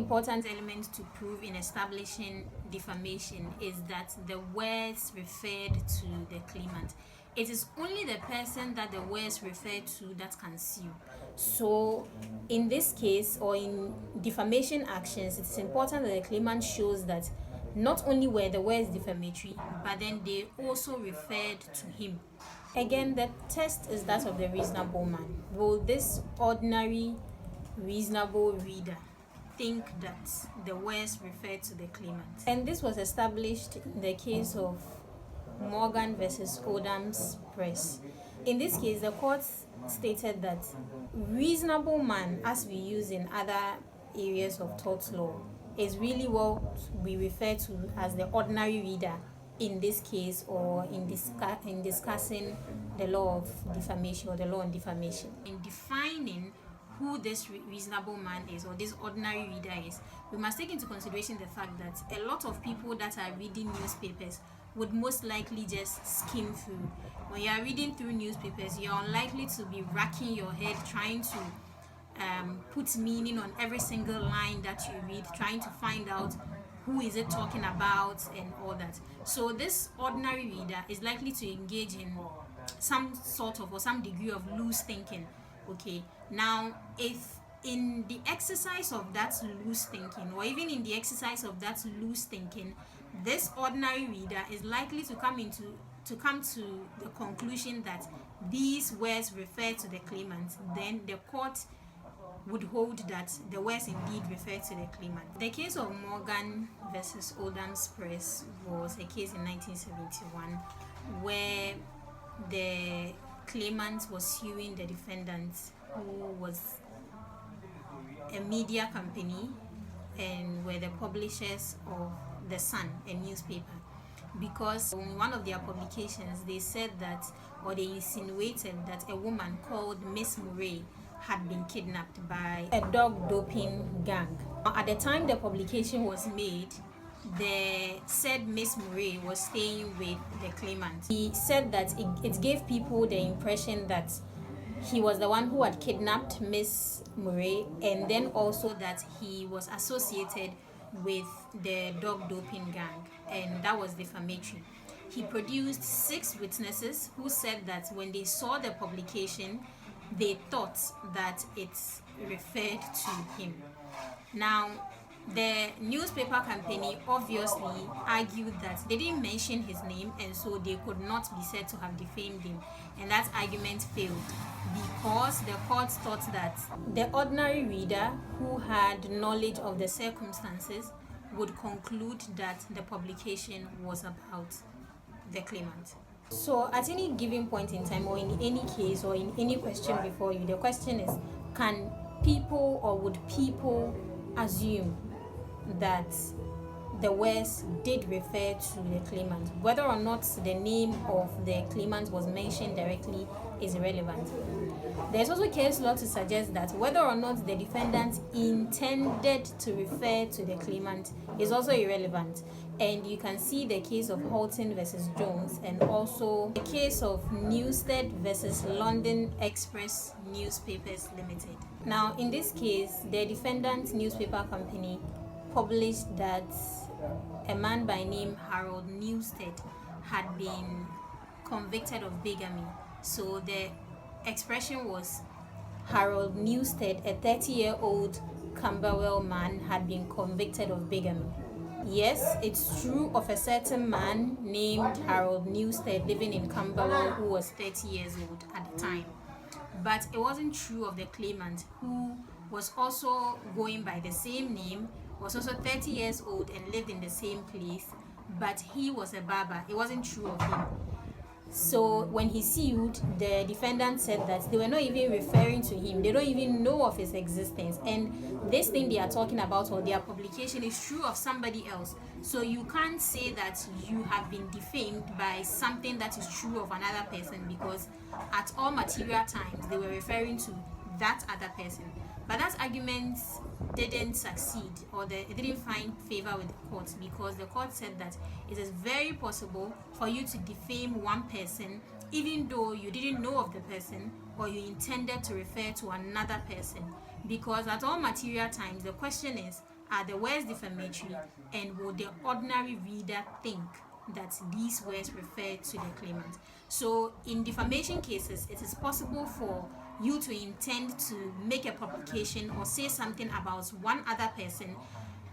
important element to prove in establishing defamation is that the words referred to the claimant. It is only the person that the words refer to that can sue. So, in this case, or in defamation actions, it's important that the claimant shows that not only were the words defamatory, but then they also referred to him. Again, the test is that of the reasonable man. Will this ordinary, reasonable reader think that the words refer to the claimant? And this was established in the case of Morgan versus Oldham's Press. In this case, the court stated that reasonable man, as we use in other areas of tort law, is really what we refer to as the ordinary reader in this case, or in discussing the law of defamation or the law on defamation. In defining who this reasonable man is or this ordinary reader is, we must take into consideration the fact that a lot of people that are reading newspapers would most likely just skim through. When you are reading through newspapers, you are unlikely to be racking your head trying to put meaning on every single line that you read, trying to find out who is it talking about and all that. So this ordinary reader is likely to engage in some sort of or some degree of loose thinking. Okay, now if in the exercise of that loose thinking, or even in the exercise of that loose thinking, this ordinary reader is likely to come to the conclusion that these words refer to the claimant, then the court would hold that the words indeed refer to the claimant. The case of Morgan versus Oldham's Press was a case in 1971 where the claimant was suing the defendant, who was a media company and were the publishers of The Sun, a newspaper, because in one of their publications they said that, or they insinuated that, a woman called Miss Murray had been kidnapped by a dog doping gang. At the time the publication was made, the said Miss Murray was staying with the claimant. He said that it gave people the impression that he was the one who had kidnapped Miss Murray, and then also that he was associated with the dog doping gang, and that was defamatory. He produced 6 witnesses who said that when they saw the publication, they thought that it referred to him. Now, the newspaper company obviously argued that they didn't mention his name, and so they could not be said to have defamed him, and that argument failed because the court thought that the ordinary reader who had knowledge of the circumstances would conclude that the publication was about the claimant. So at any given point in time, or in any case, or in any question before you, the question is, can people, or would people assume that the words did refer to the claimant? Whether or not the name of the claimant was mentioned directly is irrelevant. There's also case law to suggest that whether or not the defendant intended to refer to the claimant is also irrelevant. And you can see the case of Halton versus Jones, and also the case of Newstead versus London Express Newspapers Limited. Now, in this case, the defendant newspaper company published that a man by name Harold Newstead had been convicted of bigamy. So the expression was, Harold Newstead, a 30-year-old Camberwell man, had been convicted of bigamy. Yes, it's true of a certain man named Harold Newstead living in Camberwell who was 30 years old at the time. But it wasn't true of the claimant, who was also going by the same name, was also 30 years old and lived in the same place, but he was a barber. It wasn't true of him. So when he sued, the defendant said that they were not even referring to him. They don't even know of his existence. And this thing they are talking about, or their publication, is true of somebody else. So you can't say that you have been defamed by something that is true of another person, because at all material times they were referring to that other person. But that argument didn't succeed, or it didn't find favor with the court, because the court said that it is very possible for you to defame one person even though you didn't know of the person, or you intended to refer to another person, because at all material times the question is, are the words defamatory, and will the ordinary reader think that these words refer to the claimant? So in defamation cases, it is possible for you to intend to make a publication or say something about one other person,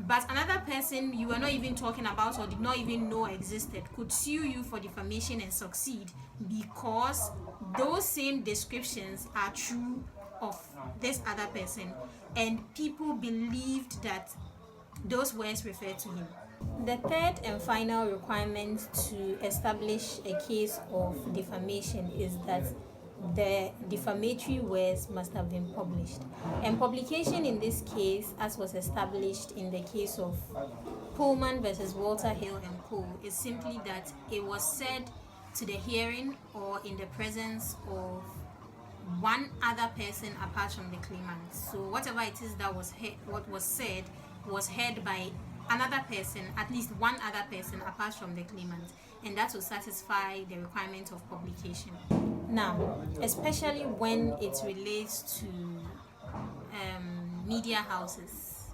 but another person you were not even talking about or did not even know existed could sue you for defamation and succeed, because those same descriptions are true of this other person and people believed that those words refer to him. The third and final requirement to establish a case of defamation is that the defamatory words must have been published. And publication in this case, as was established in the case of Pullman versus Walter Hill and Co., is simply that it was said to the hearing or in the presence of one other person apart from the claimant. So whatever it is that was what was said was heard by another person, at least one other person apart from the claimant, and that will satisfy the requirement of publication. Now, especially when it relates to media houses,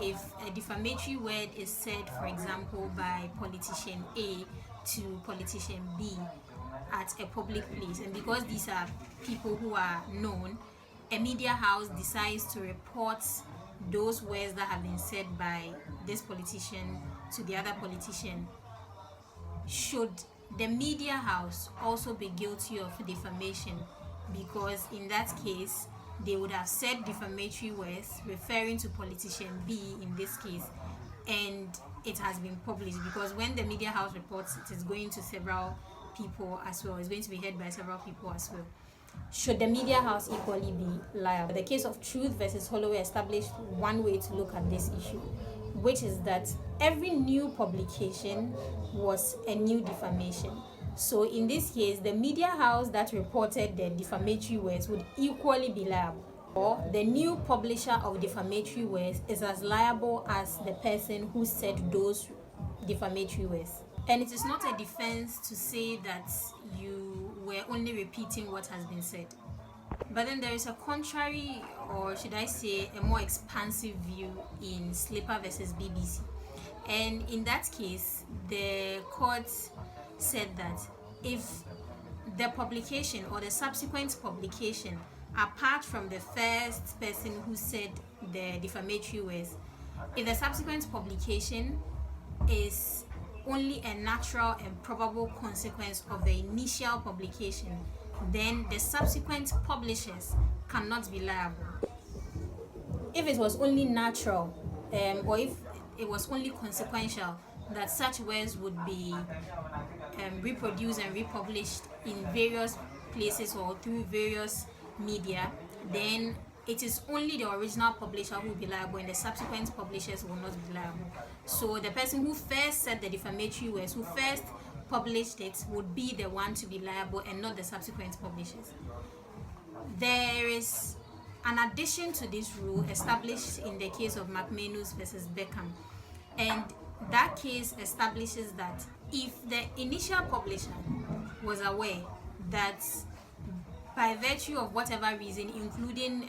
if a defamatory word is said, for example, by politician A to politician B at a public place, and because these are people who are known, a media house decides to report those words that have been said by this politician to the other politician, should the media house also be guilty of defamation? Because in that case, they would have said defamatory words referring to politician B in this case, and it has been published, because when the media house reports, it is going to several people as well. It's going to be heard by several people as well. Should the media house equally be liable? The case of Truth versus Holloway established one way to look at this issue, which is that every new publication was a new defamation. So in this case, the media house that reported the defamatory words would equally be liable. Or the new publisher of defamatory words is as liable as the person who said those defamatory words. And it is not a defense to say that you were only repeating what has been said. But then there is a contrary, or should I say a more expansive view in Slipper versus BBC. And in that case, the court said that if the publication or the subsequent publication, apart from the first person who said the defamatory words, if the subsequent publication is only a natural and probable consequence of the initial publication, then the subsequent publishers cannot be liable. If it was only natural, or if it was only consequential that such words would be reproduced and republished in various places or through various media, then it is only the original publisher who will be liable and the subsequent publishers will not be liable. So the person who first said the defamatory words, who first published it, would be the one to be liable and not the subsequent publishers. There is an addition to this rule established in the case of McManus versus Beckham, and that case establishes that if the initial publisher was aware that by virtue of whatever reason, including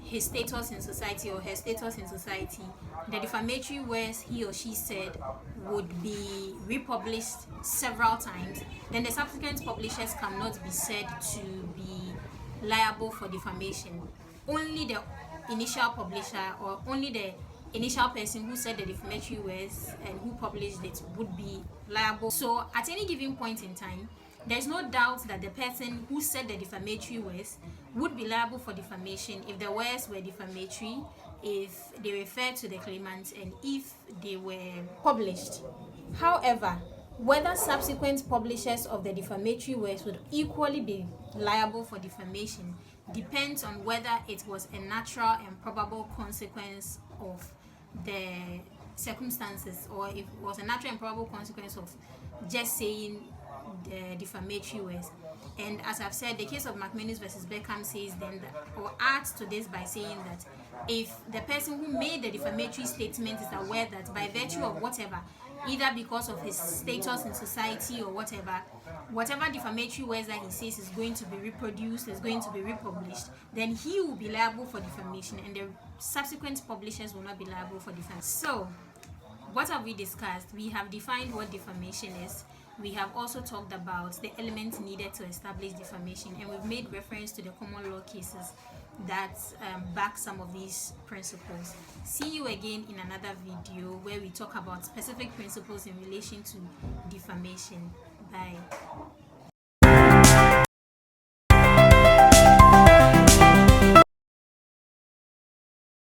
his status in society or her status in society, the defamatory words he or she said would be republished several times, then the subsequent publishers cannot be said to be liable for defamation. Only the initial publisher or only the initial person who said the defamatory words and who published it would be liable. So at any given point in time, there's no doubt that the person who said the defamatory words would be liable for defamation if the words were defamatory, if they referred to the claimant, and if they were published. However, whether subsequent publishers of the defamatory words would equally be liable for defamation depends on whether it was a natural and probable consequence of the circumstances, or if it was a natural and probable consequence of just saying the defamatory words. And as I've said, the case of McManus versus Beckham says then that, or adds to this by saying that if the person who made the defamatory statement is aware that by virtue of whatever either because of his status in society or whatever defamatory words that he says is going to be reproduced, is going to be republished, then he will be liable for defamation, and the subsequent publishers will not be liable for defamation. So, what have we discussed? We have defined what defamation is. We have also talked about the elements needed to establish defamation, and we've made reference to the common law cases that back some of these principles. See you again in another video where we talk about specific principles in relation to defamation. Bye.